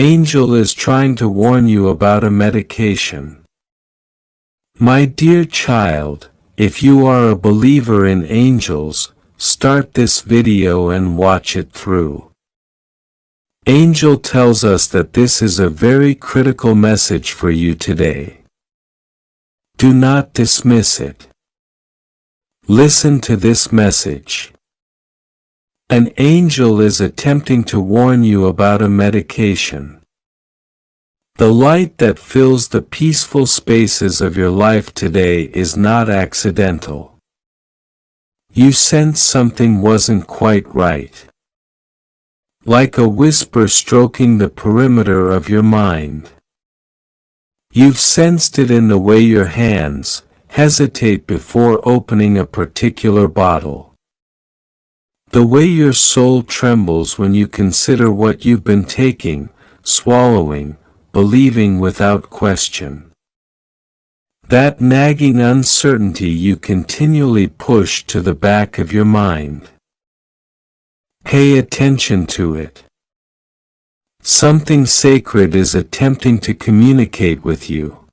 Angel is trying to warn you about a medication. My dear child, if you are a believer in angels, start this video and watch it through. Angel tells us that this is a very critical message for you today. Do not dismiss it. Listen to this message. An angel is attempting to warn you about a medication. The light that fills the peaceful spaces of your life today is not accidental. You sense something wasn't quite right. Like a whisper stroking the perimeter of your mind. You've sensed it in the way your hands hesitate before opening a particular bottle. The way your soul trembles when you consider what you've been taking, swallowing, believing without question. That nagging uncertainty you continually push to the back of your mind. Pay attention to it. Something sacred is attempting to communicate with you.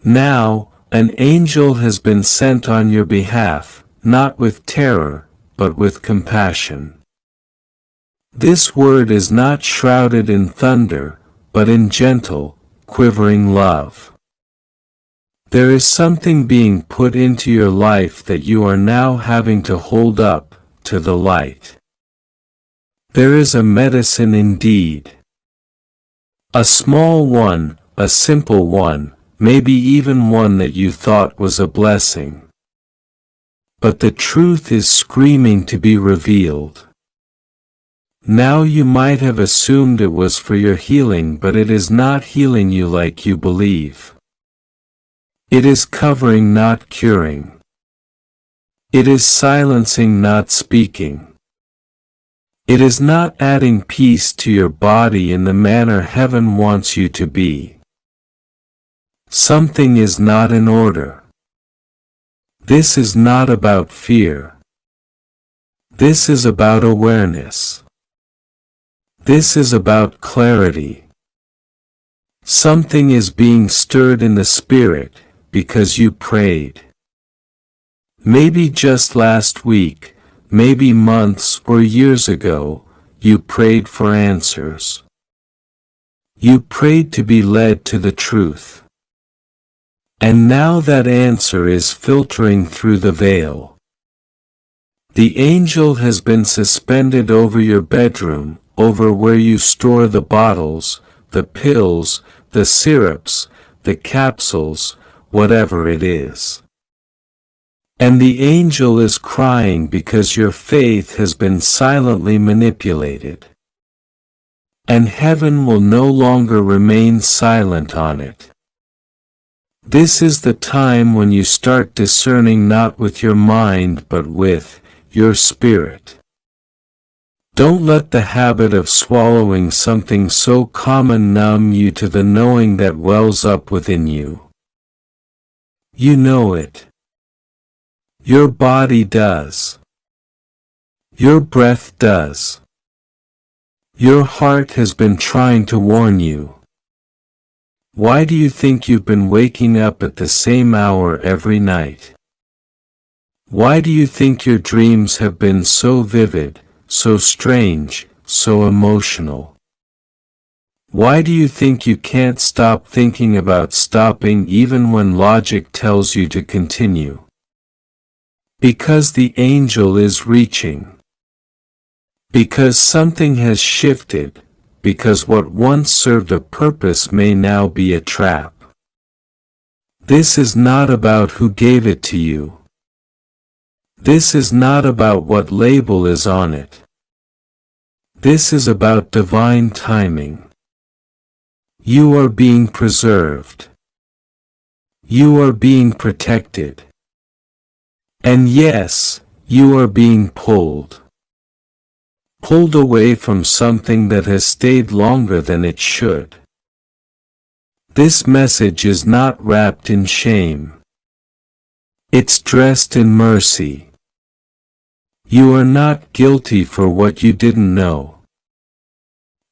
Now, an angel has been sent on your behalf, not with terror, but with compassion. This word is not shrouded in thunder, but in gentle, quivering love. There is something being put into your life that you are now having to hold up to the light. There is a medicine indeed. A small one, a simple one, maybe even one that you thought was a blessing. But the truth is screaming to be revealed. Now you might have assumed it was for your healing, but it is not healing you like you believe. It is covering, not curing. It is silencing, not speaking. It is not adding peace to your body in the manner heaven wants you to be. Something is not in order. This is not about fear. This is about awareness. This is about clarity. Something is being stirred in the spirit, because you prayed. Maybe just last week, maybe months or years ago, you prayed for answers. You prayed to be led to the truth. And now that answer is filtering through the veil. The angel has been suspended over your bedroom, over where you store the bottles, the pills, the syrups, the capsules, whatever it is. And the angel is crying because your faith has been silently manipulated. And heaven will no longer remain silent on it. This is the time when you start discerning not with your mind but with your spirit. Don't let the habit of swallowing something so common numb you to the knowing that wells up within you. You know it. Your body does. Your breath does. Your heart has been trying to warn you. Why do you think you've been waking up at the same hour every night? Why do you think your dreams have been so vivid, so strange, so emotional? Why do you think you can't stop thinking about stopping even when logic tells you to continue? Because the angel is reaching. Because something has shifted, because what once served a purpose may now be a trap. This is not about who gave it to you. This is not about what label is on it. This is about divine timing. You are being preserved. You are being protected. And yes, you are being pulled. Pulled away from something that has stayed longer than it should. This message is not wrapped in shame. It's dressed in mercy. You are not guilty for what you didn't know.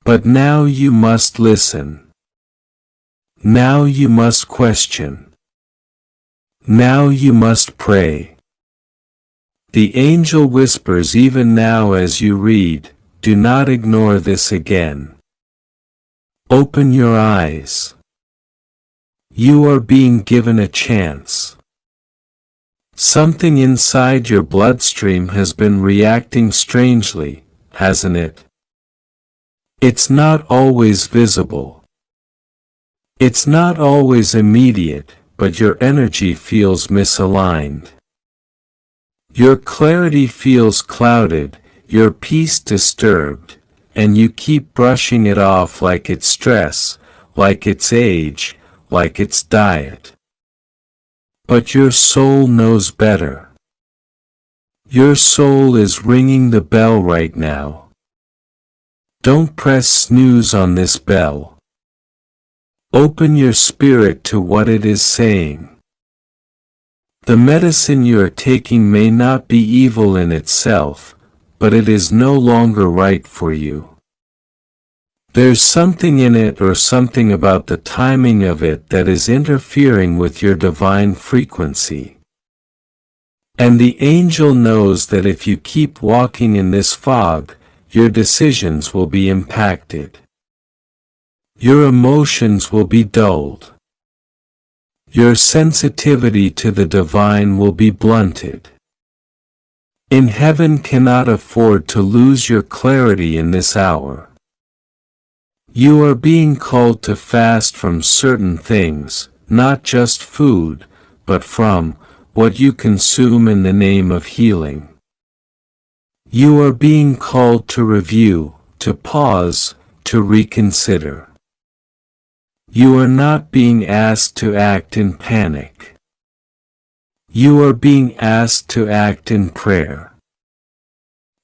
But now you must listen. Now you must question. Now you must pray. The angel whispers even now as you read, do not ignore this again. Open your eyes. You are being given a chance. Something inside your bloodstream has been reacting strangely, hasn't it? It's not always visible. It's not always immediate, but your energy feels misaligned. Your clarity feels clouded, your peace disturbed, and you keep brushing it off like it's stress, like it's age, like it's diet. But your soul knows better. Your soul is ringing the bell right now. Don't press snooze on this bell. Open your spirit to what it is saying. The medicine you are taking may not be evil in itself, but it is no longer right for you. There's something in it or something about the timing of it that is interfering with your divine frequency. And the angel knows that if you keep walking in this fog, your decisions will be impacted. Your emotions will be dulled. Your sensitivity to the divine will be blunted. In heaven cannot afford to lose your clarity in this hour. You are being called to fast from certain things, not just food, but from what you consume in the name of healing. You are being called to review, to pause, to reconsider. You are not being asked to act in panic. You are being asked to act in prayer.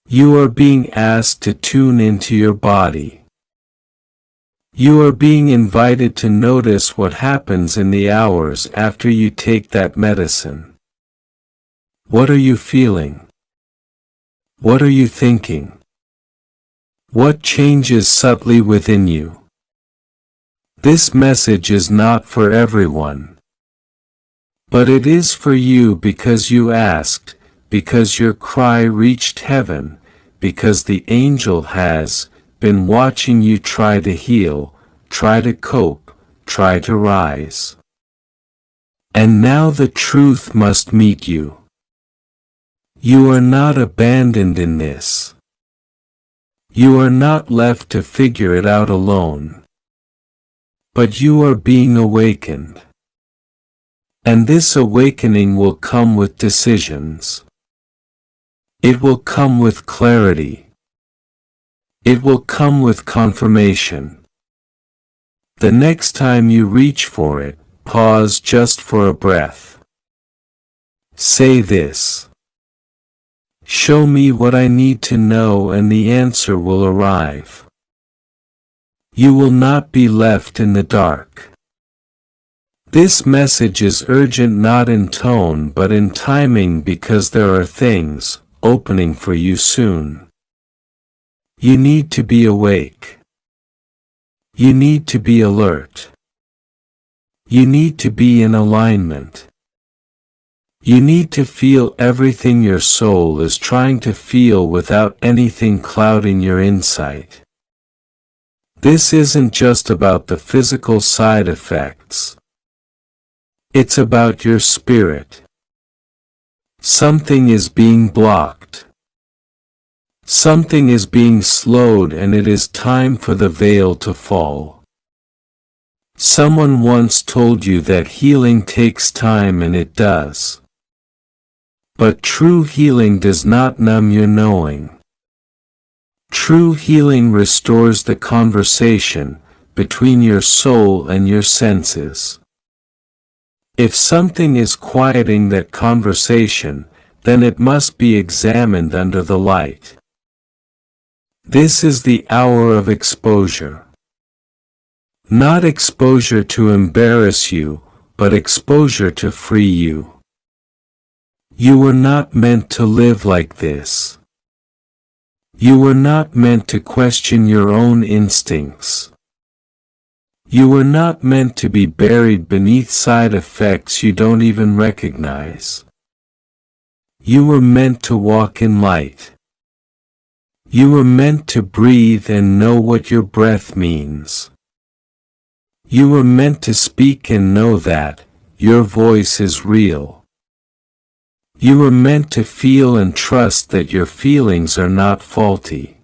You are being asked to tune into your body. You are being invited to notice what happens in the hours after you take that medicine. What are you feeling? What are you thinking? What changes subtly within you? This message is not for everyone. But it is for you because you asked, because your cry reached heaven, because the angel has been watching you try to heal, try to cope, try to rise. And now the truth must meet you. You are not abandoned in this. You are not left to figure it out alone. But you are being awakened. And this awakening will come with decisions. It will come with clarity. It will come with confirmation. The next time you reach for it, pause just for a breath. Say this. Show me what I need to know and the answer will arrive. You will not be left in the dark. This message is urgent not in tone but in timing because there are things opening for you soon. You need to be awake. You need to be alert. You need to be in alignment. You need to feel everything your soul is trying to feel without anything clouding your insight. This isn't just about the physical side effects. It's about your spirit. Something is being blocked. Something is being slowed and it is time for the veil to fall. Someone once told you that healing takes time and it does. But true healing does not numb your knowing. True healing restores the conversation between your soul and your senses. If something is quieting that conversation, then it must be examined under the light. This is the hour of exposure. Not exposure to embarrass you, but exposure to free you. You were not meant to live like this. You were not meant to question your own instincts. You were not meant to be buried beneath side effects you don't even recognize. You were meant to walk in light. You were meant to breathe and know what your breath means. You were meant to speak and know that your voice is real. You were meant to feel and trust that your feelings are not faulty.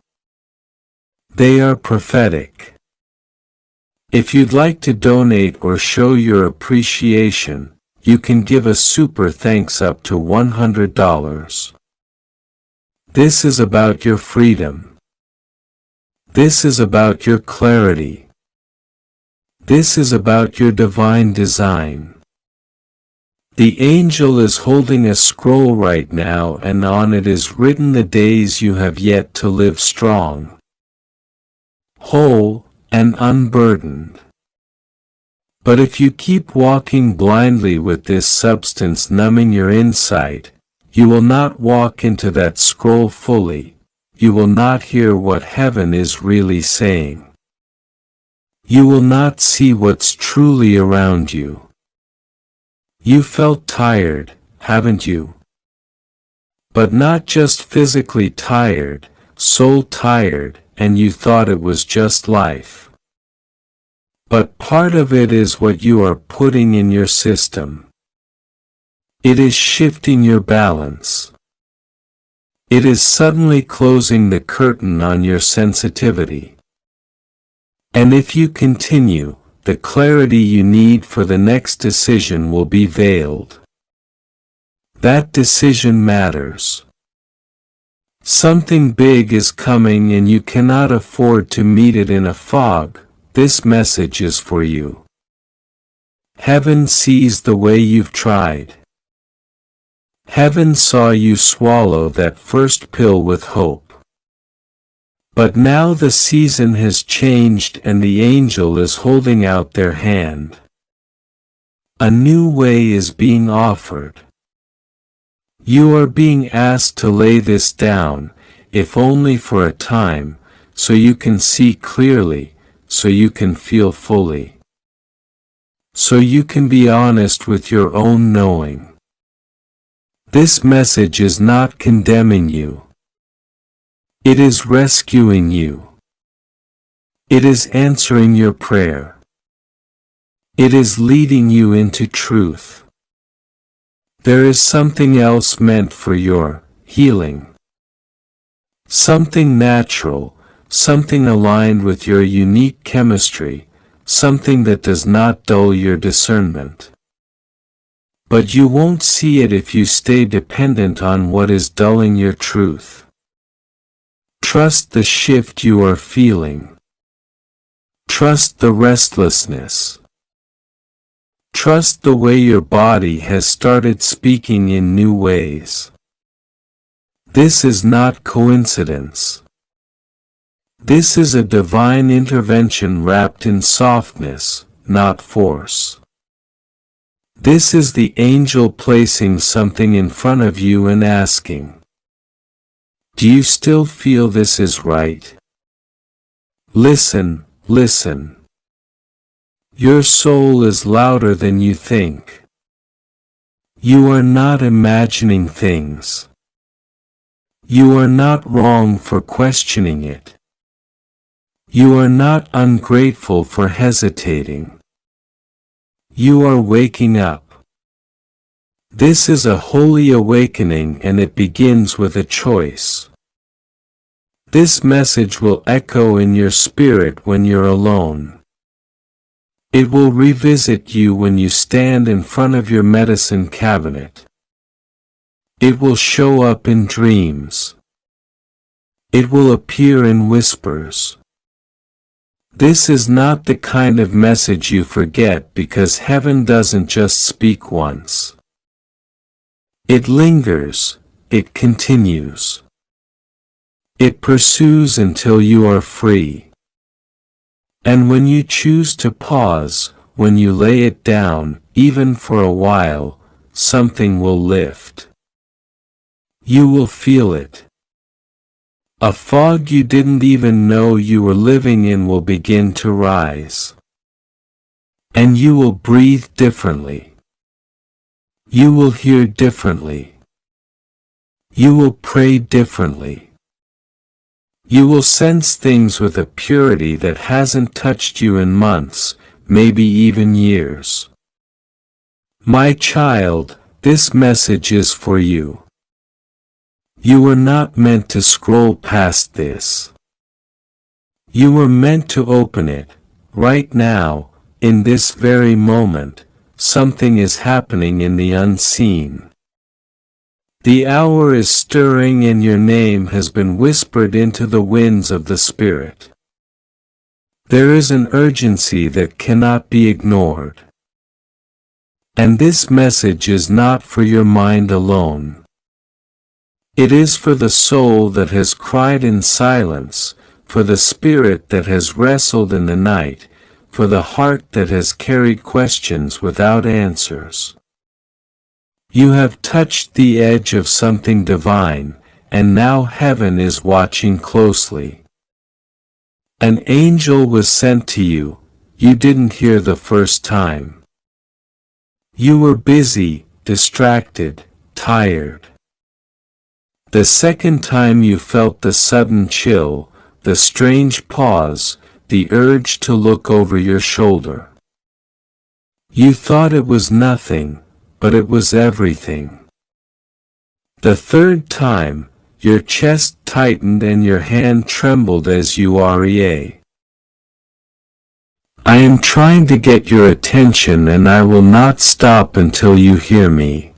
They are prophetic. If you'd like to donate or show your appreciation, you can give a super thanks up to $100. This is about your freedom. This is about your clarity. This is about your divine design. The angel is holding a scroll right now, and on it is written the days you have yet to live strong, whole, and unburdened. But if you keep walking blindly with this substance numbing your insight, you will not walk into that scroll fully. You will not hear what heaven is really saying. You will not see what's truly around you. You felt tired, haven't you? But not just physically tired, soul tired, and you thought it was just life. But part of it is what you are putting in your system. It is shifting your balance. It is suddenly closing the curtain on your sensitivity. And if you continue, the clarity you need for the next decision will be veiled. That decision matters. Something big is coming and you cannot afford to meet it in a fog. This message is for you. Heaven sees the way you've tried. Heaven saw you swallow that first pill with hope. But now the season has changed and the angel is holding out their hand. A new way is being offered. You are being asked to lay this down, if only for a time, so you can see clearly, so you can feel fully. So you can be honest with your own knowing. This message is not condemning you. It is rescuing you. It is answering your prayer. It is leading you into truth. There is something else meant for your healing. Something natural, something aligned with your unique chemistry, something that does not dull your discernment. But you won't see it if you stay dependent on what is dulling your truth. Trust the shift you are feeling. Trust the restlessness. Trust the way your body has started speaking in new ways. This is not coincidence. This is a divine intervention wrapped in softness, not force. This is the angel placing something in front of you and asking, do you still feel this is right? Listen, listen. Your soul is louder than you think. You are not imagining things. You are not wrong for questioning it. You are not ungrateful for hesitating. You are waking up. This is a holy awakening and it begins with a choice. This message will echo in your spirit when you're alone. It will revisit you when you stand in front of your medicine cabinet. It will show up in dreams. It will appear in whispers. This is not the kind of message you forget because heaven doesn't just speak once. It lingers, it continues. It pursues until you are free. And when you choose to pause, when you lay it down, even for a while, something will lift. You will feel it. A fog you didn't even know you were living in will begin to rise. And you will breathe differently. You will hear differently. You will pray differently. You will sense things with a purity that hasn't touched you in months, maybe even years. My child, this message is for you. You were not meant to scroll past this. You were meant to open it. Right now, in this very moment, something is happening in the unseen. The hour is stirring and your name has been whispered into the winds of the Spirit. There is an urgency that cannot be ignored. And this message is not for your mind alone. It is for the soul that has cried in silence, for the spirit that has wrestled in the night, for the heart that has carried questions without answers. You have touched the edge of something divine, and now heaven is watching closely. An angel was sent to you. You didn't hear the first time. You were busy, distracted, tired. The second time you felt the sudden chill, the strange pause, the urge to look over your shoulder. You thought it was nothing, but it was everything. The third time, your chest tightened and your hand trembled as you REA. I am trying to get your attention and I will not stop until you hear me.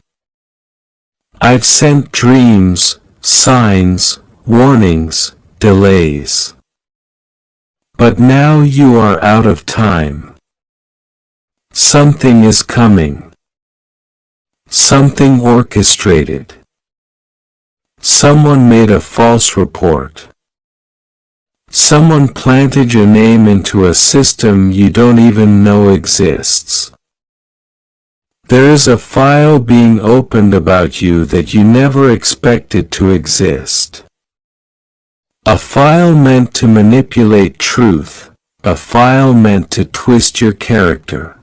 I've sent dreams, signs, warnings, delays. But now you are out of time. Something is coming. Something orchestrated. Someone made a false report. Someone planted your name into a system you don't even know exists. There is a file being opened about you that you never expected to exist. A file meant to manipulate truth, a file meant to twist your character.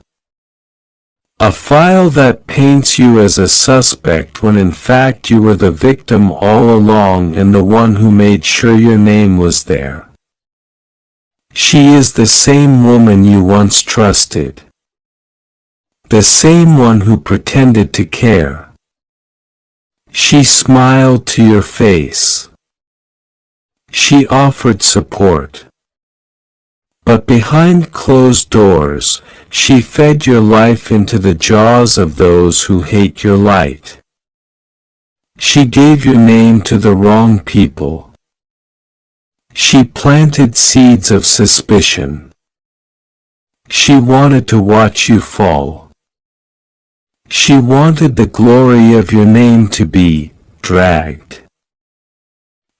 A file that paints you as a suspect when in fact you were the victim all along and the one who made sure your name was there. She is the same woman you once trusted. The same one who pretended to care. She smiled to your face. She offered support. But behind closed doors, she fed your life into the jaws of those who hate your light. She gave your name to the wrong people. She planted seeds of suspicion. She wanted to watch you fall. She wanted the glory of your name to be dragged.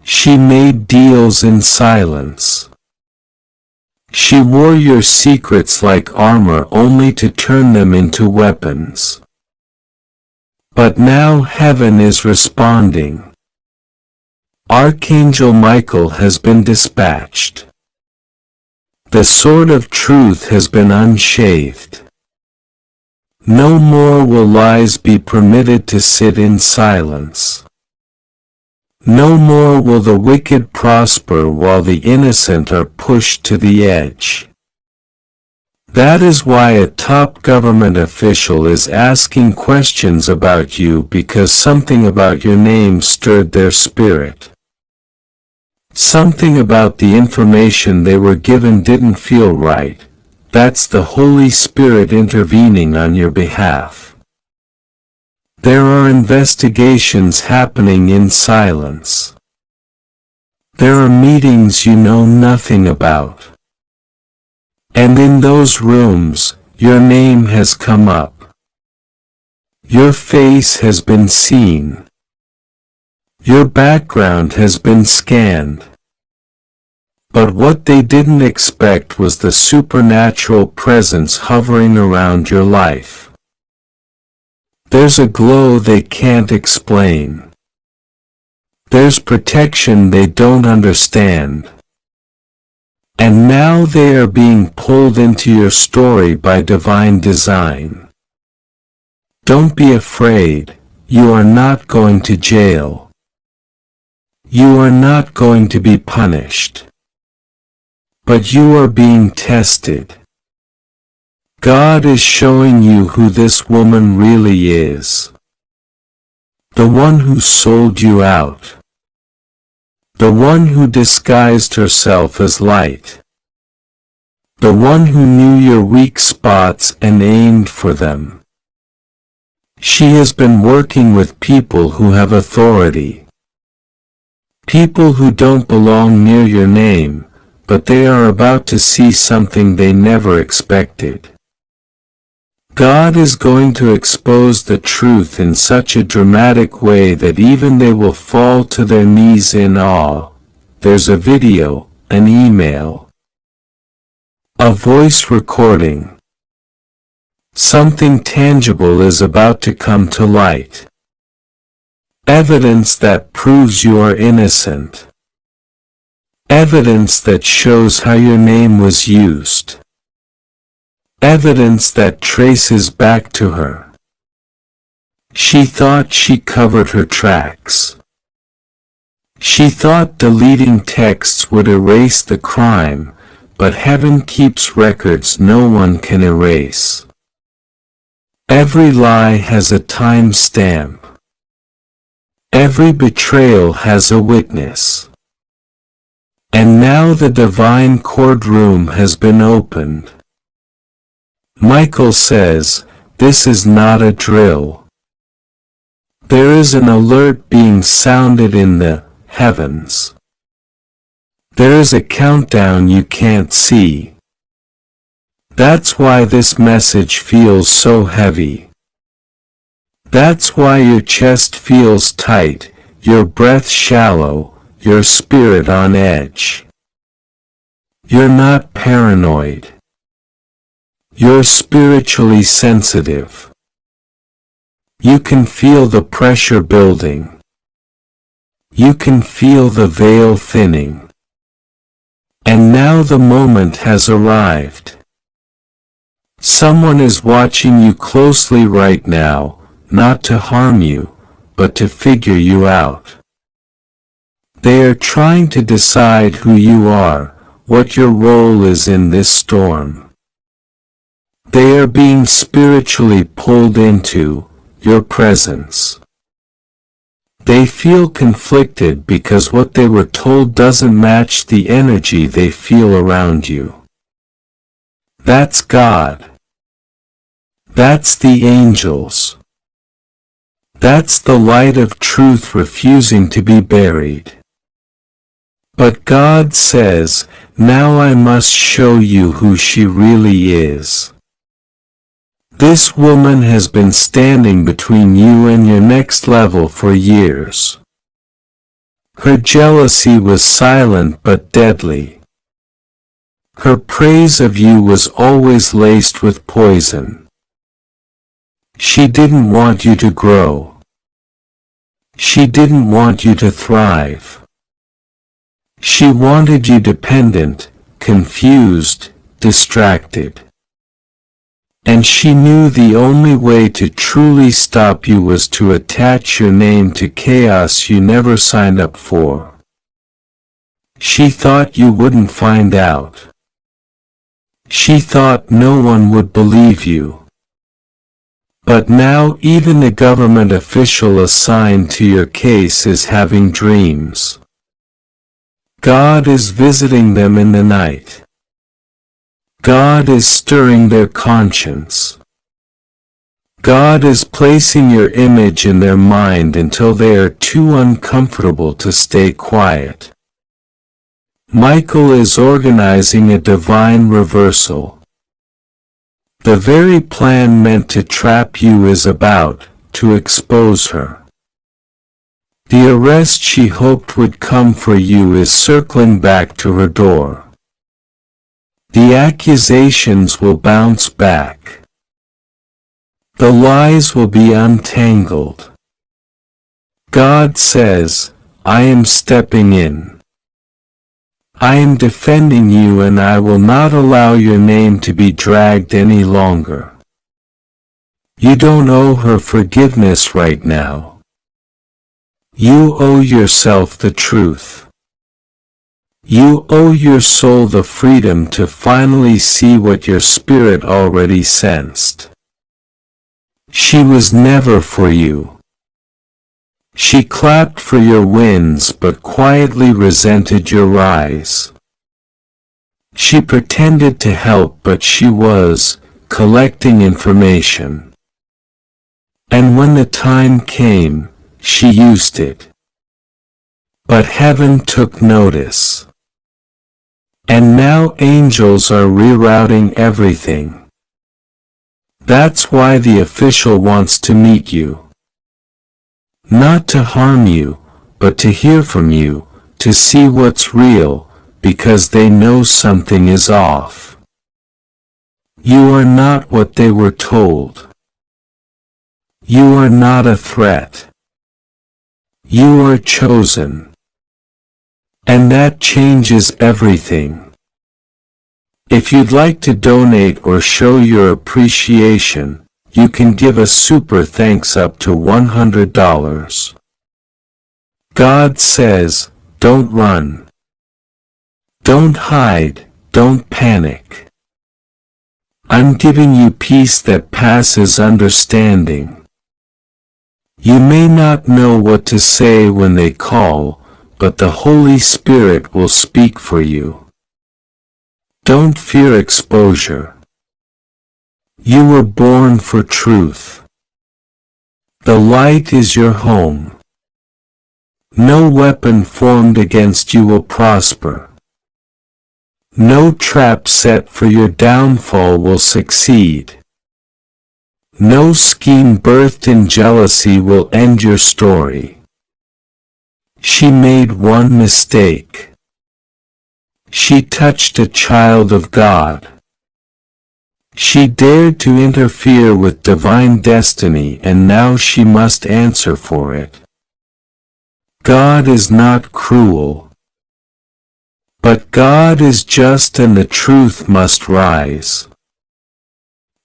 She made deals in silence. She wore your secrets like armor only to turn them into weapons. But now heaven is responding. Archangel Michael has been dispatched. The sword of truth has been unshaved. No more will lies be permitted to sit in silence. No more will the wicked prosper while the innocent are pushed to the edge. That is why a top government official is asking questions about you because something about your name stirred their spirit. Something about the information they were given didn't feel right. That's the Holy Spirit intervening on your behalf. There are investigations happening in silence. There are meetings you know nothing about. And in those rooms, your name has come up. Your face has been seen. Your background has been scanned. But what they didn't expect was the supernatural presence hovering around your life. There's a glow they can't explain. There's protection they don't understand. And now they are being pulled into your story by divine design. Don't be afraid, you are not going to jail. You are not going to be punished. But you are being tested. God is showing you who this woman really is. The one who sold you out. The one who disguised herself as light. The one who knew your weak spots and aimed for them. She has been working with people who have authority. People who don't belong near your name, but they are about to see something they never expected. God is going to expose the truth in such a dramatic way that even they will fall to their knees in awe. There's a video, an email, a voice recording. Something tangible is about to come to light. Evidence that proves you are innocent. Evidence that shows how your name was used. Evidence that traces back to her. She thought she covered her tracks. She thought deleting texts would erase the crime, but heaven keeps records no one can erase. Every lie has a time stamp. Every betrayal has a witness. And now the divine courtroom has been opened. Michael says, this is not a drill. There is an alert being sounded in the heavens. There is a countdown you can't see. That's why this message feels so heavy. That's why your chest feels tight, your breath shallow, your spirit on edge. You're not paranoid. You're spiritually sensitive. You can feel the pressure building. You can feel the veil thinning. And now the moment has arrived. Someone is watching you closely right now, not to harm you, but to figure you out. They are trying to decide who you are, what your role is in this storm. They are being spiritually pulled into your presence. They feel conflicted because what they were told doesn't match the energy they feel around you. That's God. That's the angels. That's the light of truth refusing to be buried. But God says, now I must show you who she really is. This woman has been standing between you and your next level for years. Her jealousy was silent but deadly. Her praise of you was always laced with poison. She didn't want you to grow. She didn't want you to thrive. She wanted you dependent, confused, distracted. And she knew the only way to truly stop you was to attach your name to chaos you never signed up for. She thought you wouldn't find out. She thought no one would believe you. But now even the government official assigned to your case is having dreams. God is visiting them in the night. God is stirring their conscience. God is placing your image in their mind until they are too uncomfortable to stay quiet. Michael is organizing a divine reversal. The very plan meant to trap you is about to expose her. The arrest she hoped would come for you is circling back to her door. The accusations will bounce back. The lies will be untangled. God says, I am stepping in. I am defending you, and I will not allow your name to be dragged any longer. You don't owe her forgiveness right now. You owe yourself the truth. You owe your soul the freedom to finally see what your spirit already sensed. She was never for you. She clapped for your wins but quietly resented your rise. She pretended to help, but she was collecting information. And when the time came, she used it. But heaven took notice. And now angels are rerouting everything. That's why the official wants to meet you. Not to harm you, but to hear from you, to see what's real, because they know something is off. You are not what they were told. You are not a threat. You are chosen. And that changes everything. If you'd like to donate or show your appreciation, you can give a super thanks up to $100. God says, don't run. Don't hide, don't panic. I'm giving you peace that passes understanding. You may not know what to say when they call, but the Holy Spirit will speak for you. Don't fear exposure. You were born for truth. The light is your home. No weapon formed against you will prosper. No trap set for your downfall will succeed. No scheme birthed in jealousy will end your story. She made one mistake. She touched a child of God. She dared to interfere with divine destiny, and now she must answer for it. God is not cruel. But God is just, and the truth must rise.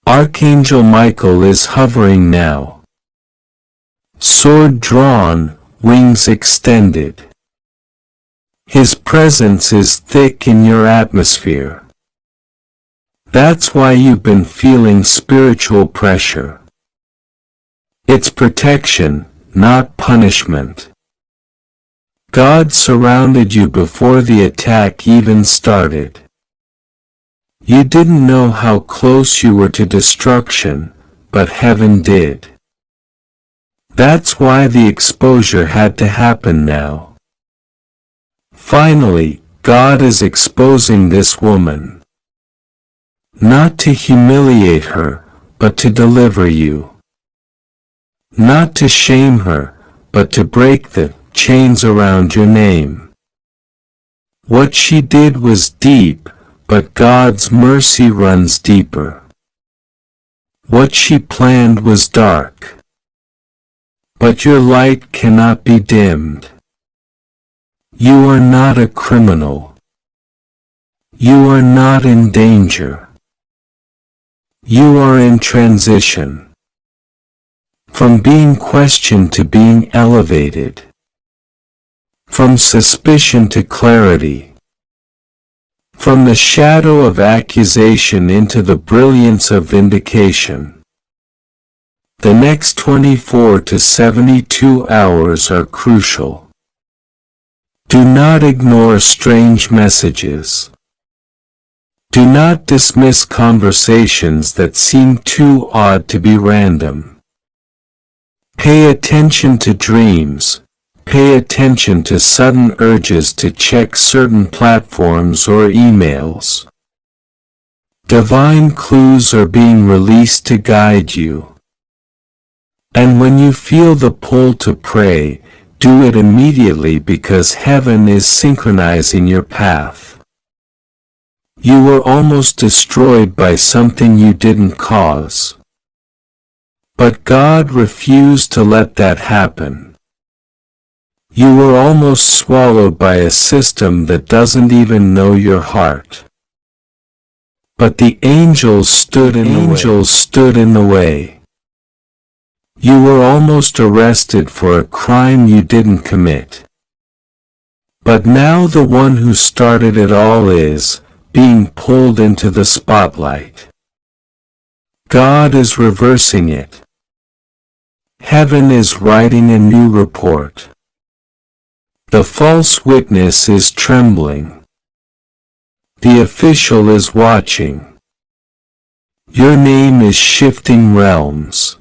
Archangel Michael is hovering now. Sword drawn, wings extended. His presence is thick in your atmosphere. That's why you've been feeling spiritual pressure. It's protection, not punishment. God surrounded you before the attack even started. You didn't know how close you were to destruction, but heaven did. That's why the exposure had to happen now. Finally, God is exposing this woman. Not to humiliate her, but to deliver you. Not to shame her, but to break the chains around your name. What she did was deep, but God's mercy runs deeper. What she planned was dark, but your light cannot be dimmed. You are not a criminal. You are not in danger. You are in transition. From being questioned to being elevated. From suspicion to clarity. From the shadow of accusation into the brilliance of vindication. The next 24 to 72 hours are crucial. Do not ignore strange messages. Do not dismiss conversations that seem too odd to be random. Pay attention to dreams. Pay attention to sudden urges to check certain platforms or emails. Divine clues are being released to guide you. And when you feel the pull to pray, do it immediately, because heaven is synchronizing your path. You were almost destroyed by something you didn't cause. But God refused to let that happen. You were almost swallowed by a system that doesn't even know your heart. But the angels stood in the way. You were almost arrested for a crime you didn't commit. But now the one who started it all is being pulled into the spotlight. God is reversing it. Heaven is writing a new report. The false witness is trembling. The official is watching. Your name is shifting realms.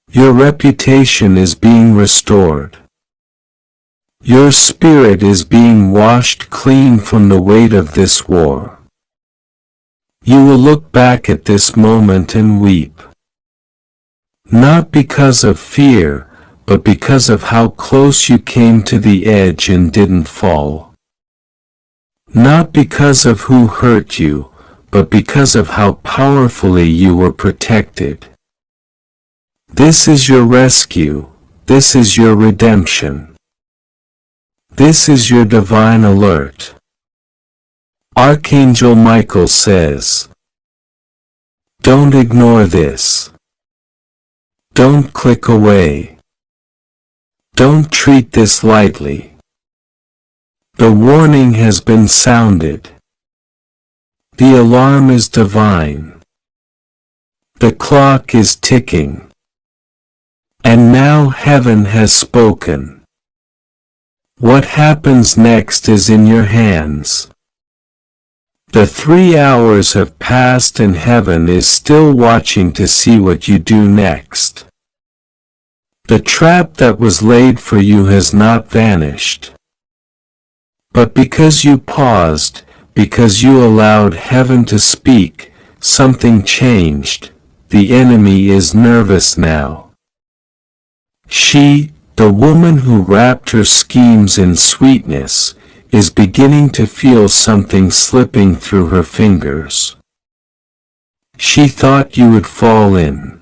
Your reputation is being restored. Your spirit is being washed clean from the weight of this war. You will look back at this moment and weep. Not because of fear, but because of how close you came to the edge and didn't fall. Not because of who hurt you, but because of how powerfully you were protected. This is your rescue. This is your redemption. This is your divine alert. Archangel Michael says, don't ignore this. Don't click away. Don't treat this lightly. The warning has been sounded. The alarm is divine. The clock is ticking. And now heaven has spoken. What happens next is in your hands. The 3 hours have passed and heaven is still watching to see what you do next. The trap that was laid for you has not vanished. But because you paused, because you allowed heaven to speak, something changed. The enemy is nervous now. She, the woman who wrapped her schemes in sweetness, is beginning to feel something slipping through her fingers. She thought you would fall in.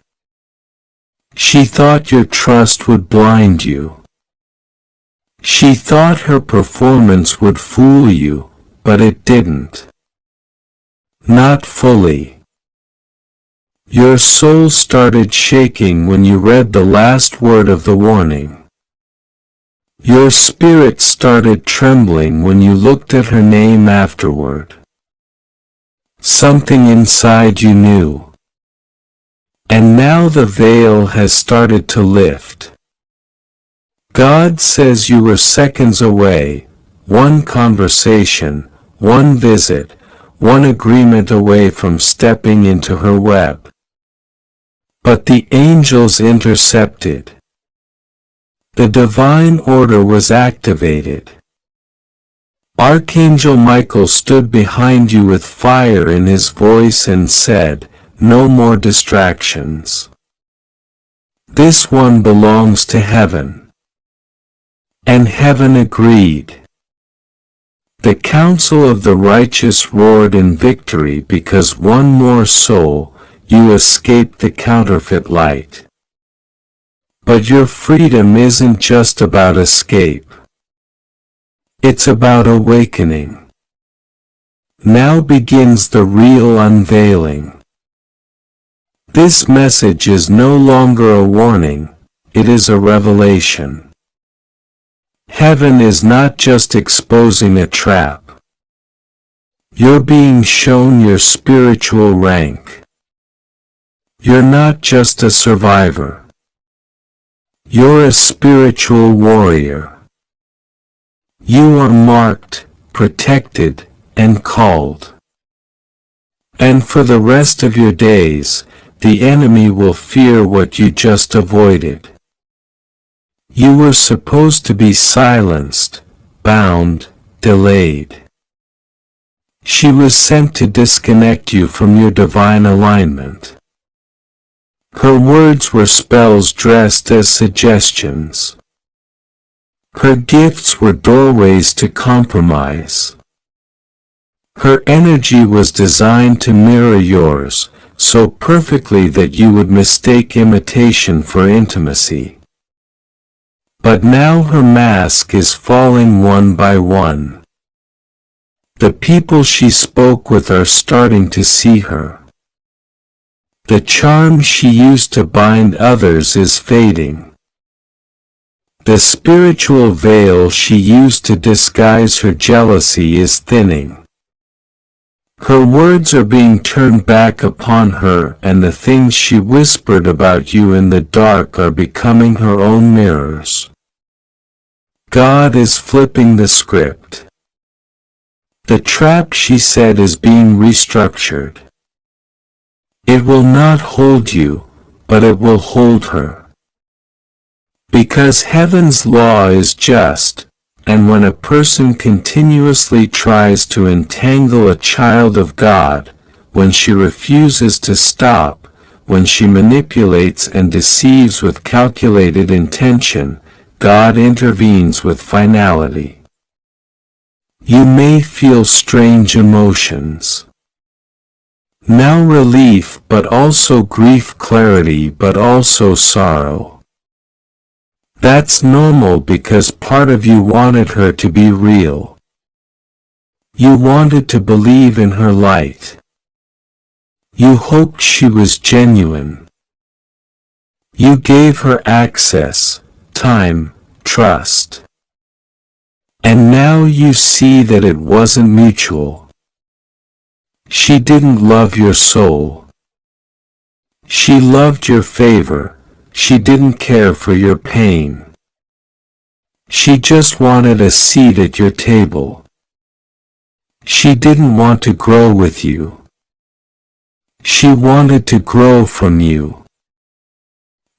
She thought your trust would blind you. She thought her performance would fool you, but it didn't. Not fully. Your soul started shaking when you read the last word of the warning. Your spirit started trembling when you looked at her name afterward. Something inside you knew. And now the veil has started to lift. God says you were seconds away, one conversation, one visit, one agreement away from stepping into her web. But the angels intercepted. The divine order was activated. Archangel Michael stood behind you with fire in his voice and said, "No more distractions. This one belongs to heaven." And heaven agreed. The council of the righteous roared in victory because one more soul, you escaped the counterfeit light. But your freedom isn't just about escape. It's about awakening. Now begins the real unveiling. This message is no longer a warning, it is a revelation. Heaven is not just exposing a trap. You're being shown your spiritual rank. You're not just a survivor. You're a spiritual warrior. You are marked, protected, and called. And for the rest of your days, the enemy will fear what you just avoided. You were supposed to be silenced, bound, delayed. She was sent to disconnect you from your divine alignment. Her words were spells dressed as suggestions. Her gifts were doorways to compromise. Her energy was designed to mirror yours, so perfectly that you would mistake imitation for intimacy. But now her mask is falling one by one. The people she spoke with are starting to see her. The charm she used to bind others is fading. The spiritual veil she used to disguise her jealousy is thinning. Her words are being turned back upon her, and the things she whispered about you in the dark are becoming her own mirrors. God is flipping the script. The trap she set is being restructured. It will not hold you, but it will hold her. Because heaven's law is just, and when a person continuously tries to entangle a child of God, when she refuses to stop, when she manipulates and deceives with calculated intention, God intervenes with finality. You may feel strange emotions. Now relief, but also grief, clarity, but also sorrow. That's normal because part of you wanted her to be real. You wanted to believe in her light. You hoped she was genuine. You gave her access, time, trust. And now you see that it wasn't mutual. She didn't love your soul. She loved your favor. She didn't care for your pain. She just wanted a seat at your table. She didn't want to grow with you. She wanted to grow from you.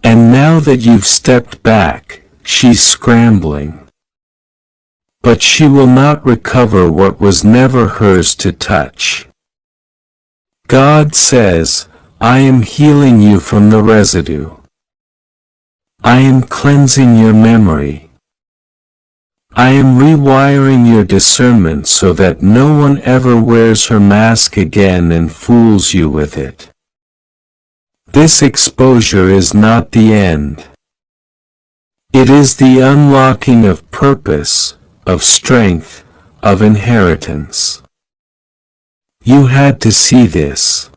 And now that you've stepped back, she's scrambling. But she will not recover what was never hers to touch. God says, I am healing you from the residue. I am cleansing your memory. I am rewiring your discernment so that no one ever wears her mask again and fools you with it. This exposure is not the end. It is the unlocking of purpose, of strength, of inheritance. You had to see this.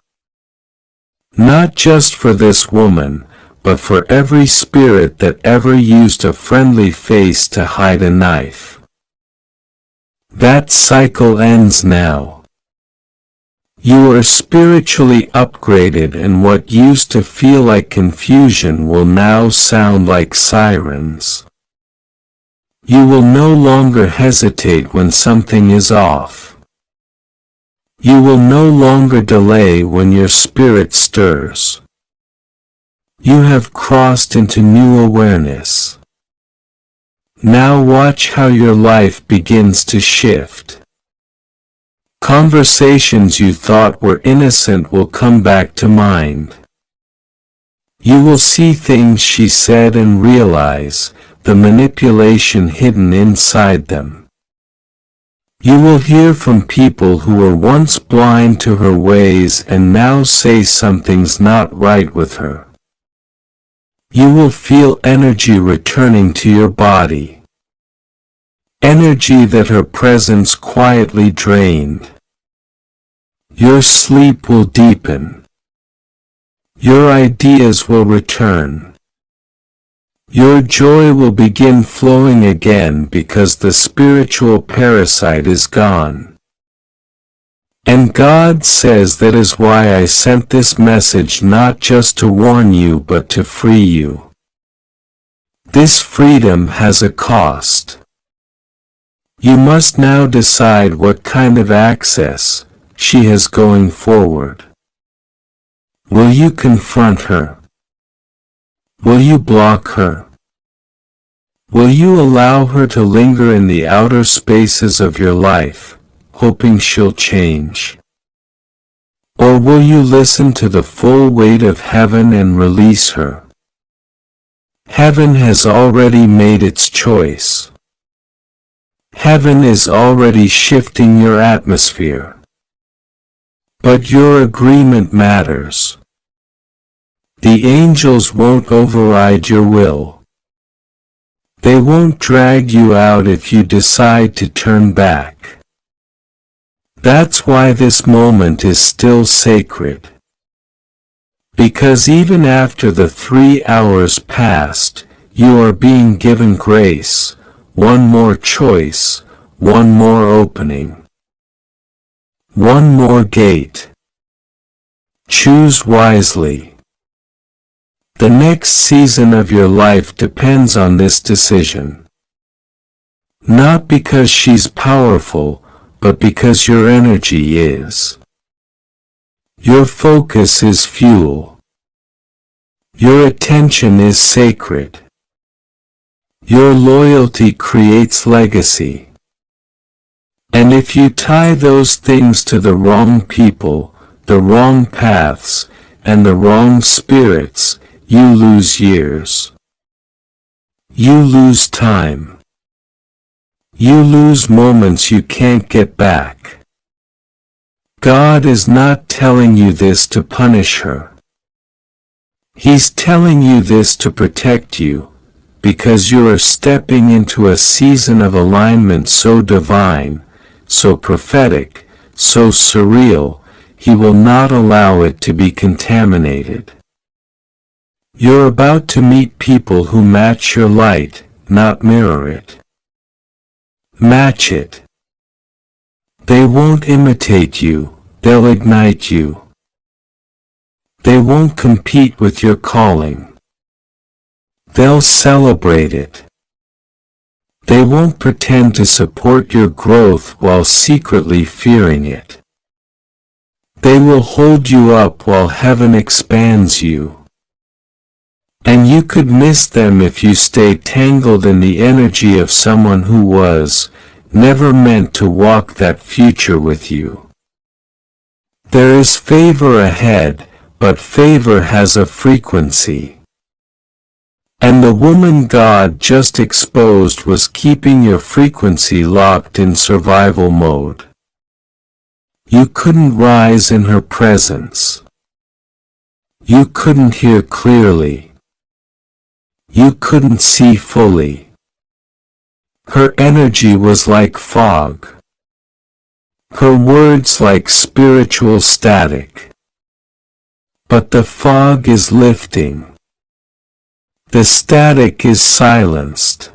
Not just for this woman, but for every spirit that ever used a friendly face to hide a knife. That cycle ends now. You are spiritually upgraded, and what used to feel like confusion will now sound like sirens. You will no longer hesitate when something is off. You will no longer delay when your spirit stirs. You have crossed into new awareness. Now watch how your life begins to shift. Conversations you thought were innocent will come back to mind. You will see things she said and realize the manipulation hidden inside them. You will hear from people who were once blind to her ways and now say something's not right with her. You will feel energy returning to your body. Energy that her presence quietly drained. Your sleep will deepen. Your ideas will return. Your joy will begin flowing again because the spiritual parasite is gone. And God says that is why I sent this message, not just to warn you but to free you. This freedom has a cost. You must now decide what kind of access she has going forward. Will you confront her? Will you block her? Will you allow her to linger in the outer spaces of your life, hoping she'll change? Or will you listen to the full weight of heaven and release her? Heaven has already made its choice. Heaven is already shifting your atmosphere. But your agreement matters. The angels won't override your will. They won't drag you out if you decide to turn back. That's why this moment is still sacred. Because even after the 3 hours passed, you are being given grace, one more choice, one more opening, one more gate. Choose wisely. The next season of your life depends on this decision. Not because she's powerful, but because your energy is. Your focus is fuel. Your attention is sacred. Your loyalty creates legacy. And if you tie those things to the wrong people, the wrong paths, and the wrong spirits, you lose years. You lose time. You lose moments you can't get back. God is not telling you this to punish her. He's telling you this to protect you, because you are stepping into a season of alignment so divine, so prophetic, so surreal, He will not allow it to be contaminated. You're about to meet people who match your light, not mirror it. Match it. They won't imitate you, they'll ignite you. They won't compete with your calling. They'll celebrate it. They won't pretend to support your growth while secretly fearing it. They will hold you up while heaven expands you. And you could miss them if you stay tangled in the energy of someone who was never meant to walk that future with you. There is favor ahead, but favor has a frequency. And the woman God just exposed was keeping your frequency locked in survival mode. You couldn't rise in her presence. You couldn't hear clearly. You couldn't see fully. Her energy was like fog. Her words like spiritual static. But the fog is lifting. The static is silenced.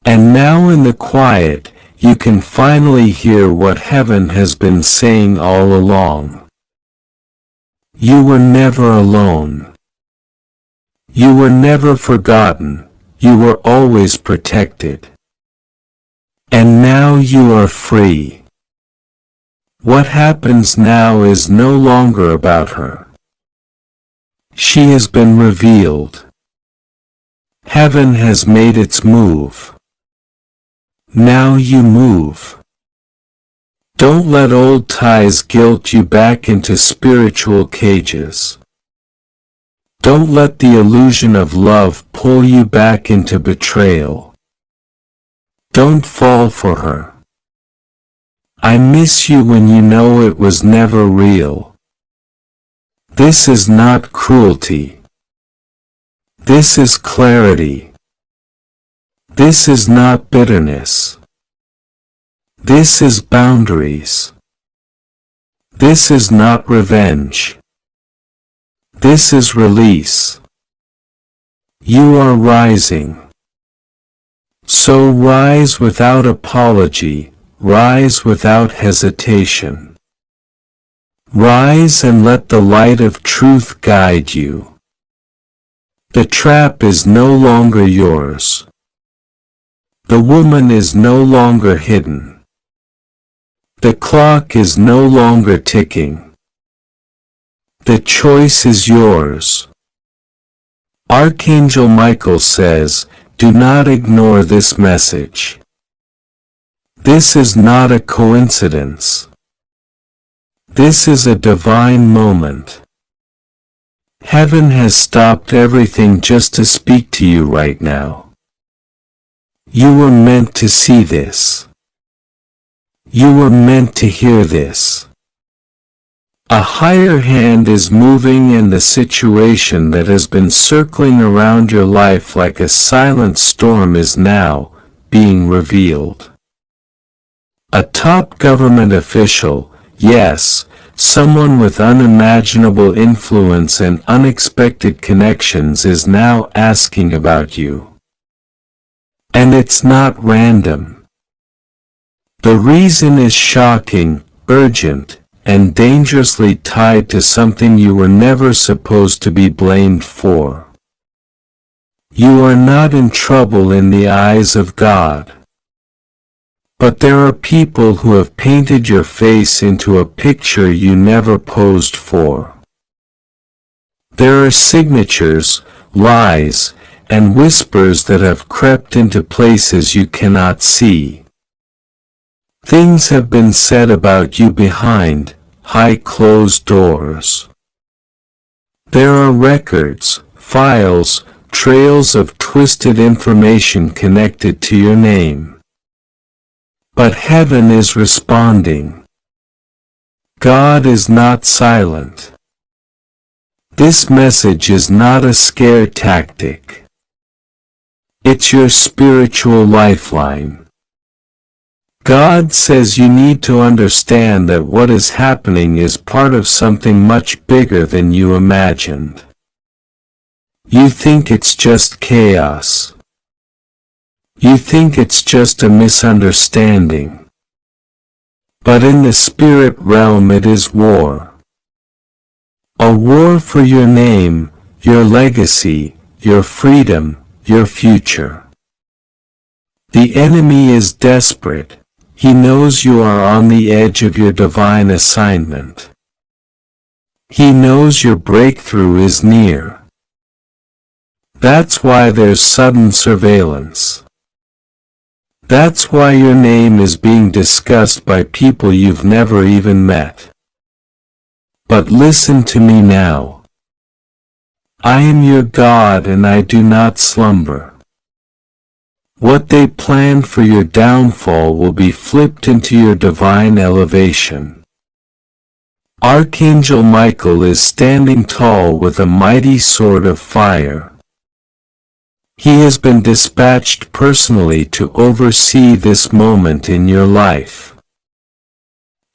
And now in the quiet, you can finally hear what heaven has been saying all along. You were never alone. You were never forgotten, you were always protected. And now you are free. What happens now is no longer about her. She has been revealed. Heaven has made its move. Now you move. Don't let old ties guilt you back into spiritual cages. Don't let the illusion of love pull you back into betrayal. Don't fall for her. I miss you when you know it was never real. This is not cruelty. This is clarity. This is not bitterness. This is boundaries. This is not revenge. This is release. You are rising. So rise without apology, rise without hesitation. Rise and let the light of truth guide you. The trap is no longer yours. The woman is no longer hidden. The clock is no longer ticking. The choice is yours. Archangel Michael says, do not ignore this message. This is not a coincidence. This is a divine moment. Heaven has stopped everything just to speak to you right now. You were meant to see this. You were meant to hear this. A higher hand is moving and the situation that has been circling around your life like a silent storm is now being revealed. A top government official, yes, someone with unimaginable influence and unexpected connections is now asking about you. And it's not random. The reason is shocking, urgent, and dangerously tied to something you were never supposed to be blamed for. You are not in trouble in the eyes of God. But there are people who have painted your face into a picture you never posed for. There are signatures, lies, and whispers that have crept into places you cannot see. Things have been said about you behind high closed doors. There are records, files, trails of twisted information connected to your name. But heaven is responding. God is not silent. This message is not a scare tactic. It's your spiritual lifeline. God says you need to understand that what is happening is part of something much bigger than you imagined. You think it's just chaos. You think it's just a misunderstanding. But in the spirit realm it is war. A war for your name, your legacy, your freedom, your future. The enemy is desperate. He knows you are on the edge of your divine assignment. He knows your breakthrough is near. That's why there's sudden surveillance. That's why your name is being discussed by people you've never even met. But listen to me now. I am your God and I do not slumber. What they planned for your downfall will be flipped into your divine elevation. Archangel Michael is standing tall with a mighty sword of fire. He has been dispatched personally to oversee this moment in your life.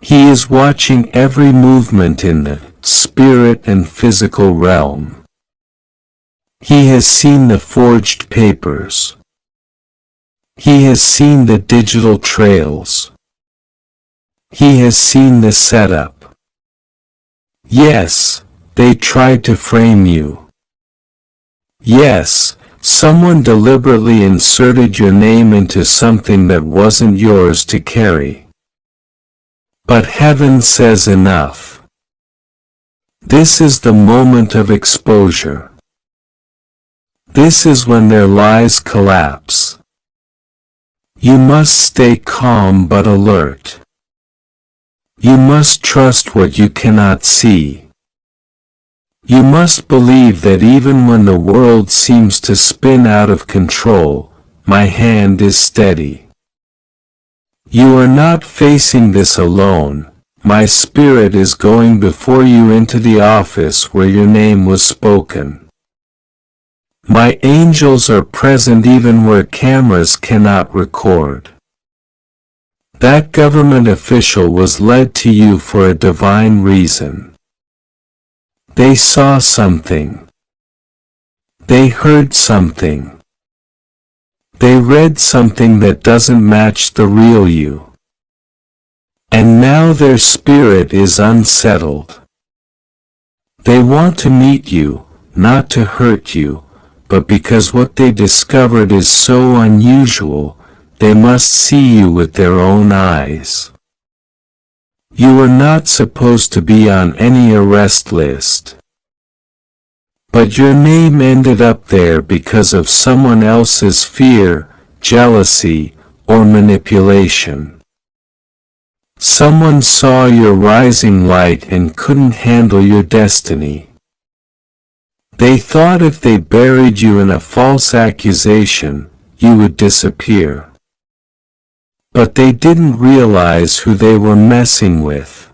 He is watching every movement in the spirit and physical realm. He has seen the forged papers. He has seen the digital trails. He has seen the setup. Yes, they tried to frame you. Yes, someone deliberately inserted your name into something that wasn't yours to carry. But heaven says enough. This is the moment of exposure. This is when their lies collapse. You must stay calm but alert. You must trust what you cannot see. You must believe that even when the world seems to spin out of control, my hand is steady. You are not facing this alone. My spirit is going before you into the office where your name was spoken. My angels are present even where cameras cannot record. That government official was led to you for a divine reason. They saw something. They heard something. They read something that doesn't match the real you. And now their spirit is unsettled. They want to meet you, not to hurt you, but because what they discovered is so unusual, they must see you with their own eyes. You were not supposed to be on any arrest list. But your name ended up there because of someone else's fear, jealousy, or manipulation. Someone saw your rising light and couldn't handle your destiny. They thought if they buried you in a false accusation, you would disappear. But they didn't realize who they were messing with.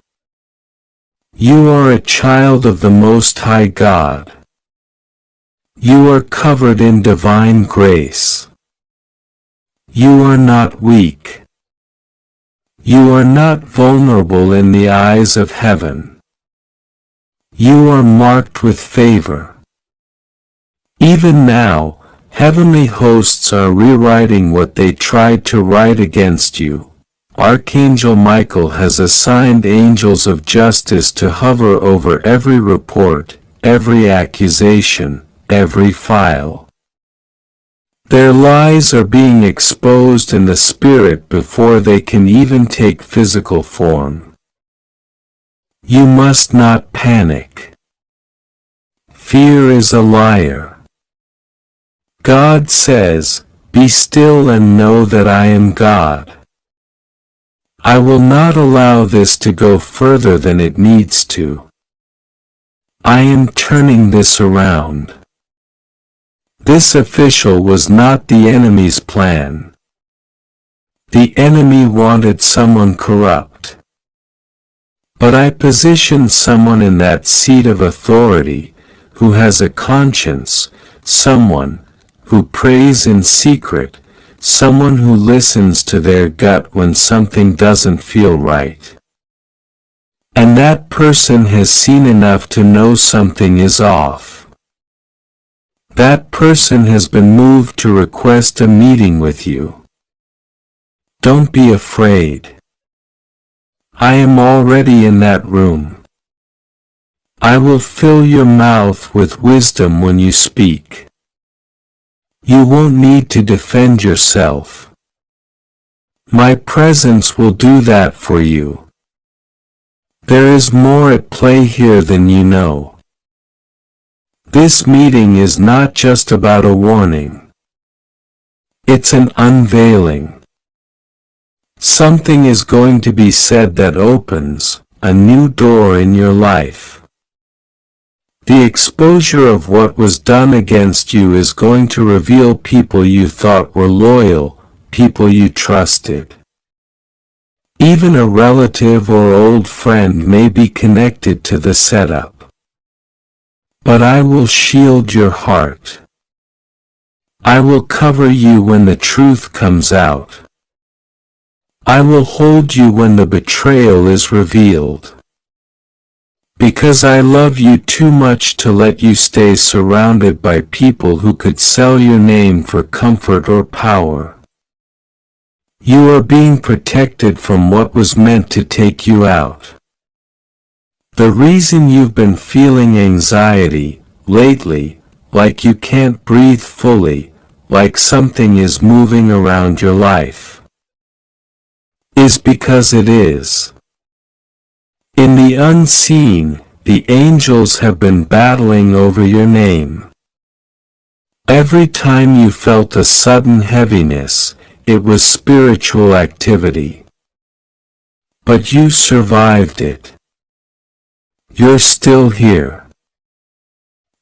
You are a child of the Most High God. You are covered in divine grace. You are not weak. You are not vulnerable in the eyes of heaven. You are marked with favor. Even now, heavenly hosts are rewriting what they tried to write against you. Archangel Michael has assigned angels of justice to hover over every report, every accusation, every file. Their lies are being exposed in the spirit before they can even take physical form. You must not panic. Fear is a liar. God says, "Be still and know that I am God. I will not allow this to go further than it needs to. I am turning this around." This official was not the enemy's plan. The enemy wanted someone corrupt. But I positioned someone in that seat of authority, who has a conscience, someone who prays in secret, someone who listens to their gut when something doesn't feel right. And that person has seen enough to know something is off. That person has been moved to request a meeting with you. Don't be afraid. I am already in that room. I will fill your mouth with wisdom when you speak. You won't need to defend yourself. My presence will do that for you. There is more at play here than you know. This meeting is not just about a warning. It's an unveiling. Something is going to be said that opens a new door in your life. The exposure of what was done against you is going to reveal people you thought were loyal, people you trusted. Even a relative or old friend may be connected to the setup. But I will shield your heart. I will cover you when the truth comes out. I will hold you when the betrayal is revealed. Because I love you too much to let you stay surrounded by people who could sell your name for comfort or power. You are being protected from what was meant to take you out. The reason you've been feeling anxiety lately, like you can't breathe fully, like something is moving around your life, is because it is. In the unseen, the angels have been battling over your name. Every time you felt a sudden heaviness, it was spiritual activity. But you survived it. You're still here.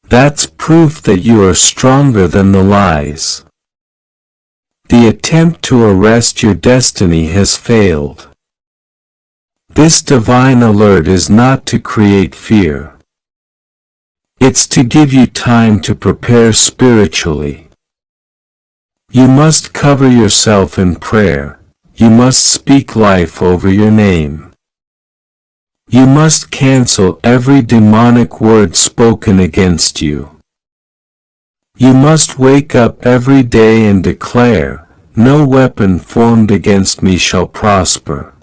That's proof that you are stronger than the lies. The attempt to arrest your destiny has failed. This divine alert is not to create fear. It's to give you time to prepare spiritually. You must cover yourself in prayer. You must speak life over your name. You must cancel every demonic word spoken against you. You must wake up every day and declare, "No weapon formed against me shall prosper."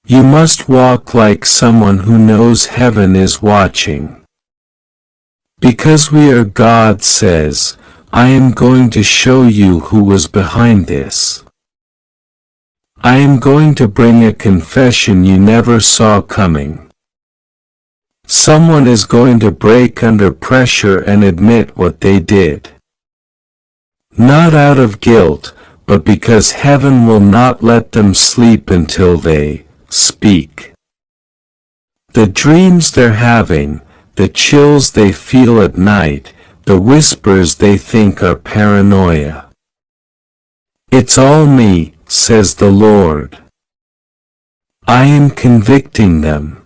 You must walk like someone who knows heaven is watching. Because we are, God says, I am going to show you who was behind this. I am going to bring a confession you never saw coming. Someone is going to break under pressure and admit what they did. Not out of guilt, but because heaven will not let them sleep until they speak. The dreams they're having, the chills they feel at night, the whispers they think are paranoia. It's all me, says the Lord. I am convicting them.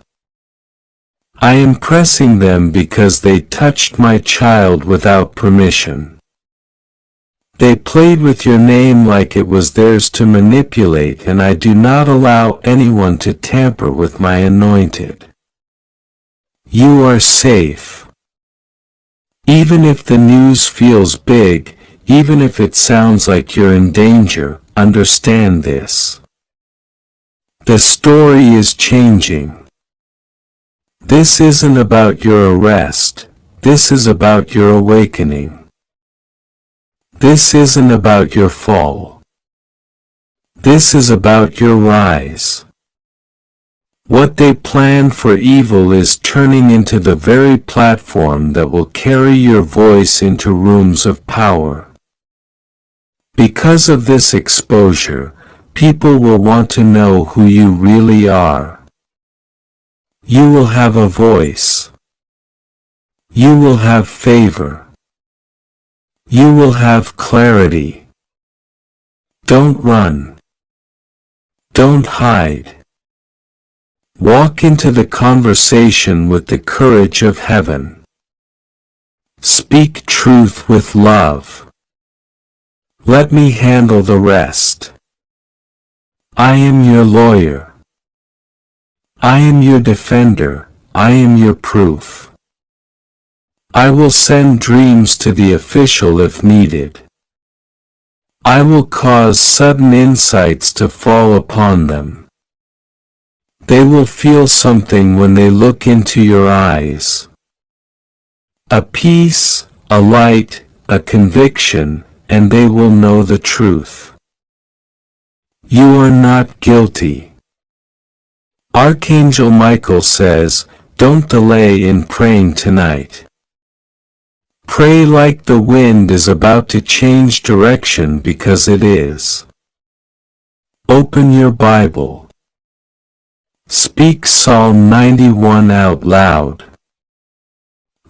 I am pressing them because they touched my child without permission. They played with your name like it was theirs to manipulate, and I do not allow anyone to tamper with my anointed. You are safe. Even if the news feels big, even if it sounds like you're in danger, understand this. The story is changing. This isn't about your arrest. This is about your awakening. This isn't about your fall. This is about your rise. What they plan for evil is turning into the very platform that will carry your voice into rooms of power. Because of this exposure, people will want to know who you really are. You will have a voice. You will have favor. You will have clarity. Don't run. Don't hide. Walk into the conversation with the courage of heaven. Speak truth with love. Let me handle the rest. I am your lawyer. I am your defender. I am your proof. I will send dreams to the official if needed. I will cause sudden insights to fall upon them. They will feel something when they look into your eyes. A peace, a light, a conviction, and they will know the truth. You are not guilty. Archangel Michael says, don't delay in praying tonight. Pray like the wind is about to change direction, because it is. Open your Bible. Speak Psalm 91 out loud.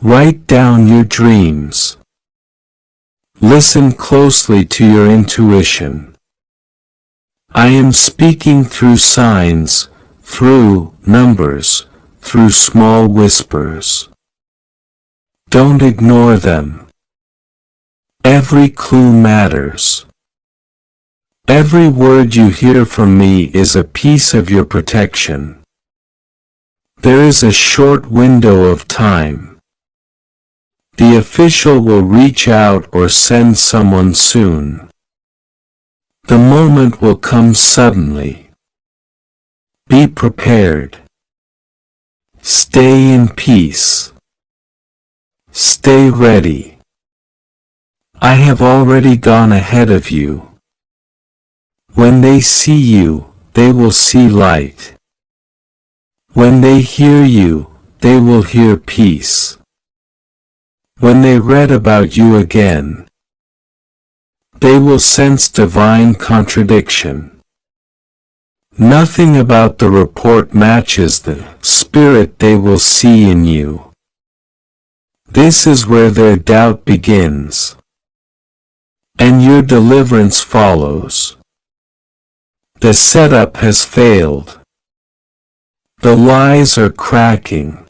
Write down your dreams. Listen closely to your intuition. I am speaking through signs, through numbers, through small whispers. Don't ignore them. Every clue matters. Every word you hear from me is a piece of your protection. There is a short window of time. The official will reach out or send someone soon. The moment will come suddenly. Be prepared. Stay in peace. Stay ready. I have already gone ahead of you. When they see you, they will see light. When they hear you, they will hear peace. When they read about you again, they will sense divine contradiction. Nothing about the report matches the spirit they will see in you. This is where their doubt begins, and your deliverance follows. The setup has failed. The lies are cracking.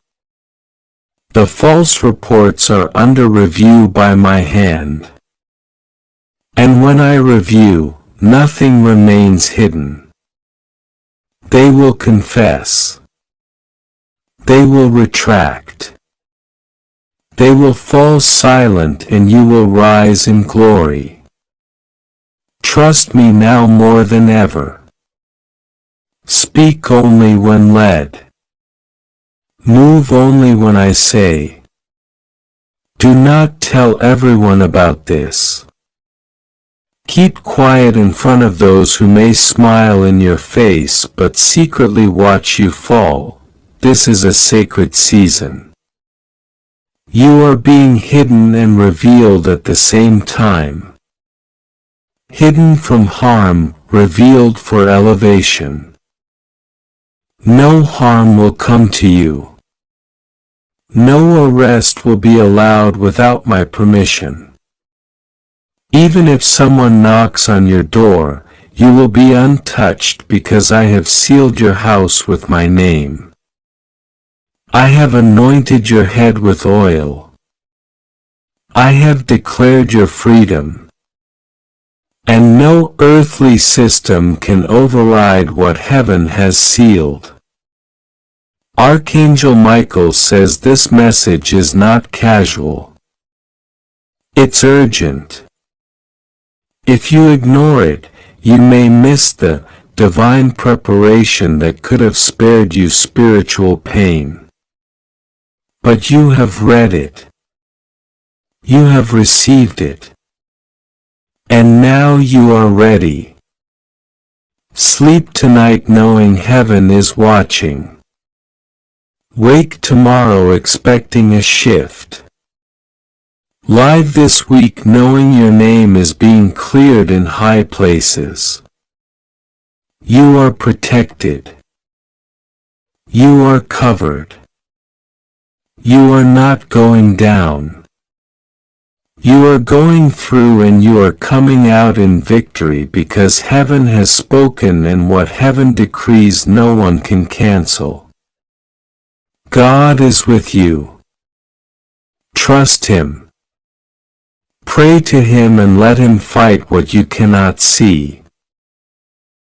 The false reports are under review by my hand. And when I review, nothing remains hidden. They will confess. They will retract. They will fall silent, and you will rise in glory. Trust me now more than ever. Speak only when led. Move only when I say. Do not tell everyone about this. Keep quiet in front of those who may smile in your face but secretly watch you fall. This is a sacred season. You are being hidden and revealed at the same time. Hidden from harm, revealed for elevation. No harm will come to you. No arrest will be allowed without my permission. Even if someone knocks on your door, you will be untouched because I have sealed your house with my name. I have anointed your head with oil. I have declared your freedom. And no earthly system can override what heaven has sealed. Archangel Michael says this message is not casual. It's urgent. If you ignore it, you may miss the divine preparation that could have spared you spiritual pain. But you have read it. You have received it. And now you are ready. Sleep tonight knowing heaven is watching. Wake tomorrow expecting a shift. Lie this week knowing your name is being cleared in high places. You are protected. You are covered. You are not going down. You are going through and you are coming out in victory because heaven has spoken, and what heaven decrees no one can cancel. God is with you. Trust Him. Pray to Him and let Him fight what you cannot see.